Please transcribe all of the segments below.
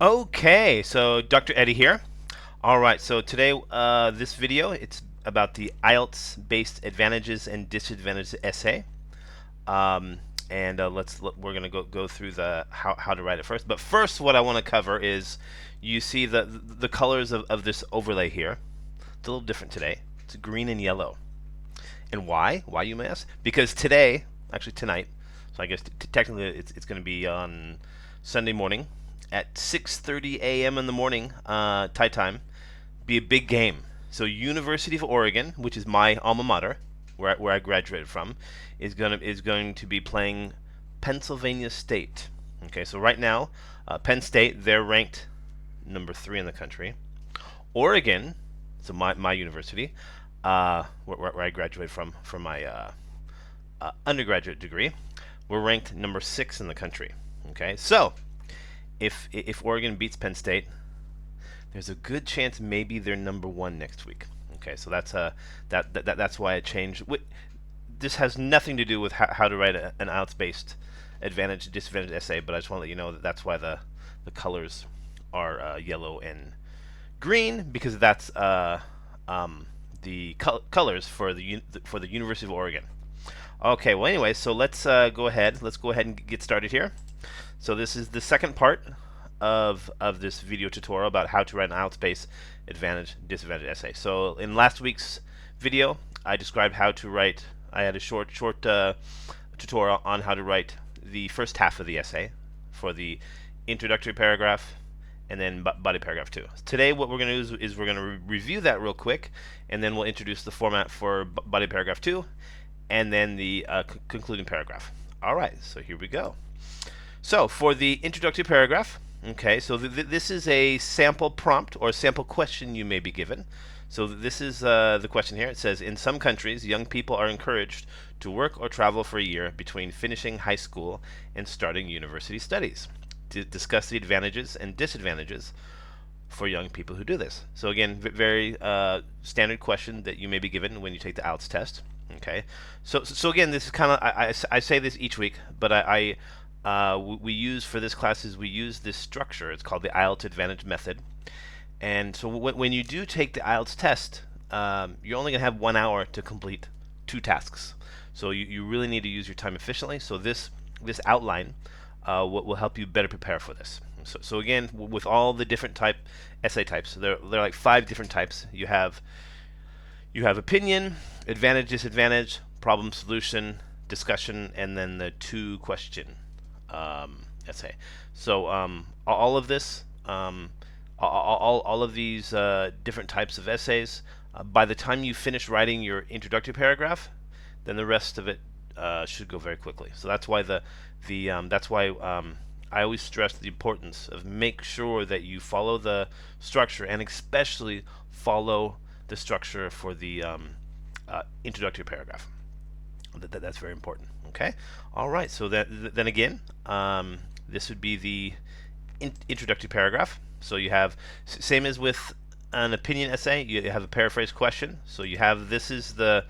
Okay, so Dr. Eddie here. All right, so today this video it's about the IELTS-based advantages and disadvantages essay. Um, and we're gonna go through the how to write it first. But first, what I want to cover is you see the colors of this overlay here. It's a little different today. It's green and yellow. And why? Why, you may ask? Because today, actually tonight, so I guess technically it's going to be on Sunday morning at 6:30 a.m. in the morning, Thai time, be a big game. So University of Oregon, which is my alma mater, where I graduated from, is going to be playing Pennsylvania State. Okay, so right now, Penn State, they're ranked number 3 in the country. Oregon, so my university, where I graduated from my undergraduate degree, we're ranked number 6 in the country. Okay, so if Oregon beats Penn State, there's a good chance maybe they're number 1 next week. Okay, so that's why I changed. This has nothing to do with how to write an IELTS-based advantage disadvantage essay, but I just want to let you know that's why the colors are yellow and green, because that's the colors for the University of Oregon. Okay, well anyway, so let's go ahead and get started here. So this is the second part of this video tutorial about how to write an IELTS-based advantage disadvantage essay. So in last week's video, I described how to write. I had a short tutorial on how to write the first half of the essay for the introductory paragraph and then body paragraph 2. Today what we're going to do is we're going to review that real quick, and then we'll introduce the format for body paragraph 2 and then the concluding paragraph. Alright, so here we go. So for the introductory paragraph, okay, so this is a sample prompt or sample question you may be given. So this is the question here. It says, in some countries, young people are encouraged to work or travel for a year between finishing high school and starting university studies. To discuss the advantages and disadvantages for young people who do this. So again, very standard question that you may be given when you take the IELTS test. Okay, so again, this is kind of I say this each week, but we use for this class is we use this structure. It's called the IELTS Advantage Method. And so when you do take the IELTS test, you're only going to have 1 hour to complete 2 tasks. So you really need to use your time efficiently. So this outline will help you better prepare for this. So again, with all the different essay types, there are like 5 different types. You have opinion, advantage, disadvantage, problem, solution, discussion, and then the 2 question essay. So all of this, all of these different types of essays, by the time you finish writing your introductory paragraph, then the rest of it should go very quickly. So that's why I always stress the importance of make sure that you follow the structure, and especially follow the structure for the introductory paragraph. That's very important. Okay. All right. So then again, this would be the introductory paragraph. So you have same as with an opinion essay. You have a paraphrase question. So you have this is the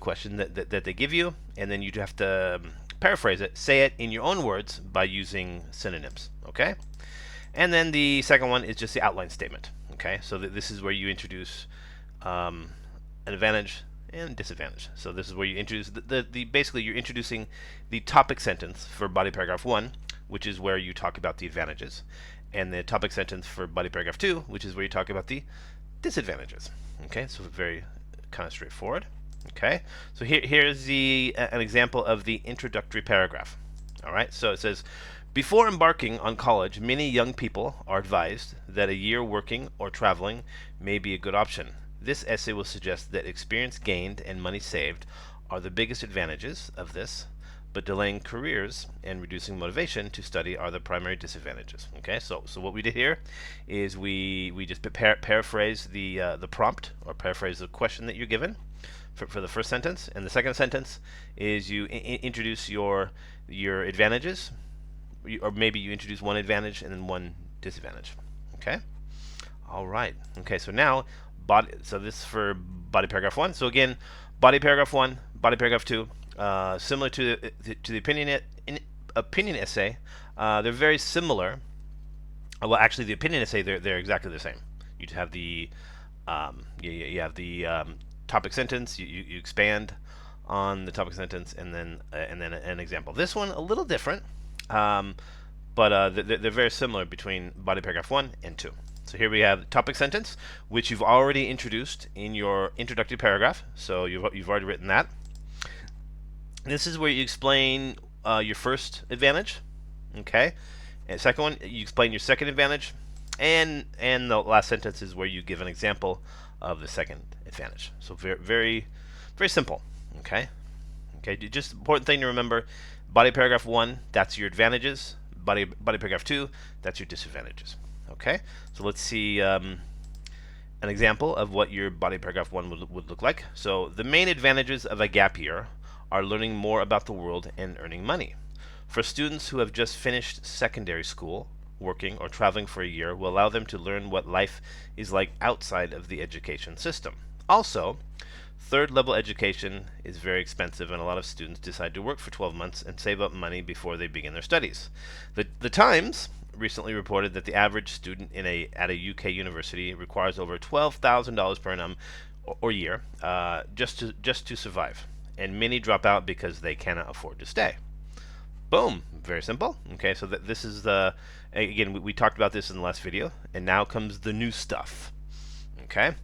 question that they give you, and then you have to paraphrase it, say it in your own words by using synonyms. Okay. And then the second one is just the outline statement. Okay. So this is where you introduce an advantage and disadvantage. So this is where you introduce basically you're introducing the topic sentence for body paragraph 1, which is where you talk about the advantages, and the topic sentence for body paragraph 2, which is where you talk about the disadvantages. Okay, so very kind of straightforward. Okay, so here's an example of the introductory paragraph. All right, so it says, before embarking on college, many young people are advised that a year working or traveling may be a good option. This essay will suggest that experience gained and money saved are the biggest advantages of this, but delaying careers and reducing motivation to study are the primary disadvantages. Okay, so what we did here is we just paraphrase the prompt, or paraphrase the question that you're given for the first sentence, and the second sentence is you introduce your advantages, or maybe you introduce one advantage and then one disadvantage. Okay. All right. Okay. So now so this is for body paragraph 1. So again, body paragraph 1, body paragraph 2, similar to the opinion essay. They're very similar Well, actually, the opinion essay they're exactly the same. You have the you have the topic sentence. You expand on the topic sentence, and then an example. This one a little different, but they're very similar between body paragraph 1 and 2. So here we have topic sentence, which you've already introduced in your introductory paragraph. So you've already written that. This is where you explain your first advantage, okay? And second one, you explain your second advantage, and the last sentence is where you give an example of the second advantage. So very simple, okay? Okay, just important thing to remember: body paragraph 1, that's your advantages. Body paragraph 2, that's your disadvantages. Okay, so let's see an example of what your body paragraph 1 would look like. So the main advantages of a gap year are learning more about the world and earning money. For students who have just finished secondary school, working or traveling for a year will allow them to learn what life is like outside of the education system. Also, third level education is very expensive, and a lot of students decide to work for 12 months and save up money before they begin their studies. The Times recently reported that the average student at a UK university requires over $12,000 per annum or year just to survive, and many drop out because they cannot afford to stay. Boom, very simple. Okay, so this is the, again, we talked about this in the last video, and now comes the new stuff. Okay,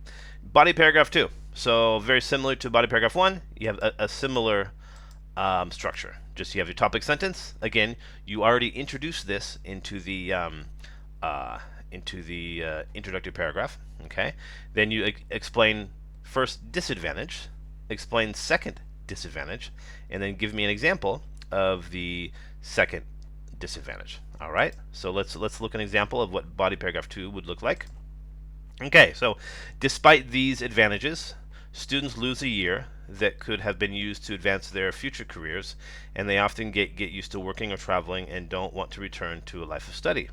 body paragraph 2. So very similar to body paragraph 1, you have a similar structure. Just you have your topic sentence. Again, you already introduced this into the introductory paragraph. Okay, then you explain first disadvantage, explain second disadvantage, and then give me an example of the second disadvantage. All right, so let's look at an example of what body paragraph 2 would look like. Okay, so despite these advantages, students lose a year that could have been used to advance their future careers, and they often get used to working or traveling and don't want to return to a life of study.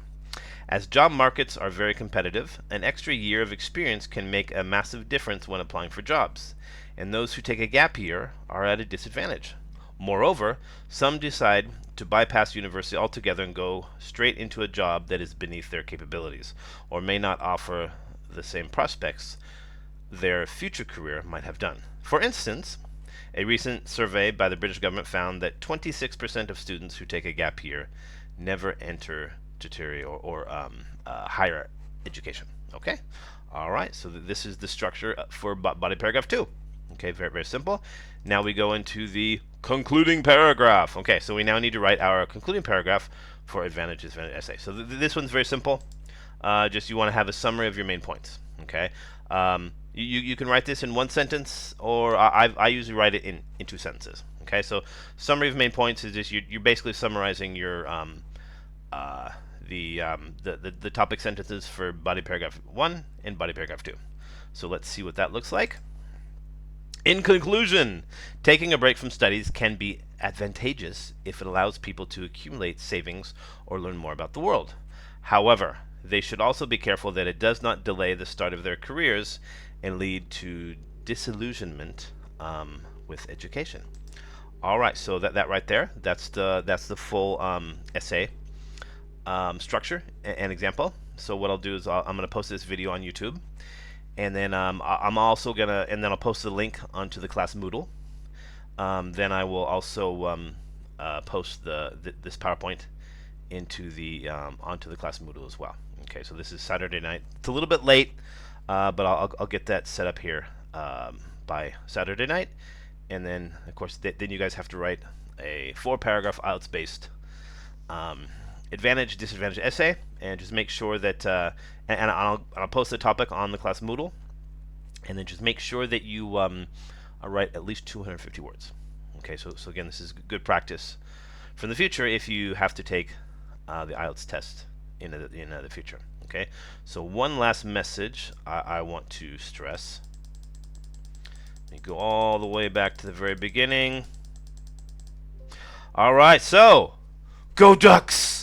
As job markets are very competitive, an extra year of experience can make a massive difference when applying for jobs, and those who take a gap year are at a disadvantage. Moreover, some decide to bypass university altogether and go straight into a job that is beneath their capabilities, or may not offer the same prospects their future career might have done. For instance, a recent survey by the British government found that 26% of students who take a gap year never enter tertiary or higher education. Okay? All right, so this is the structure for body paragraph 2. Okay, very simple. Now we go into the concluding paragraph. Okay, so we now need to write our concluding paragraph for advantages of an essay. So this one's very simple. Just you want to have a summary of your main points. Okay, you can write this in one sentence, or I usually write it in 2 sentences. Okay, so summary of main points is just you're basically summarizing your the topic sentences for body paragraph 1 and body paragraph 2. So let's see what that looks like. In conclusion, taking a break from studies can be advantageous if it allows people to accumulate savings or learn more about the world. However, they should also be careful that it does not delay the start of their careers and lead to disillusionment with education. All right, so that right there, that's the full essay structure and example. So what I'll do is I'm going to post this video on YouTube. And then I'm also gonna, and then I'll post the link onto the class Moodle. Then I will also post this PowerPoint into the onto the class Moodle as well. Okay, so this is Saturday night. It's a little bit late, but I'll get that set up here by Saturday night. And then of course then you guys have to write a 4-paragraph IELTS-based advantage disadvantage essay, and just make sure that and I'll post the topic on the class Moodle, and then just make sure that you write at least 250 words. Okay, so again, this is good practice for the future if you have to take the IELTS test in the future. Okay, so one last message I want to stress. Let me go all the way back to the very beginning. All right, so go Ducks!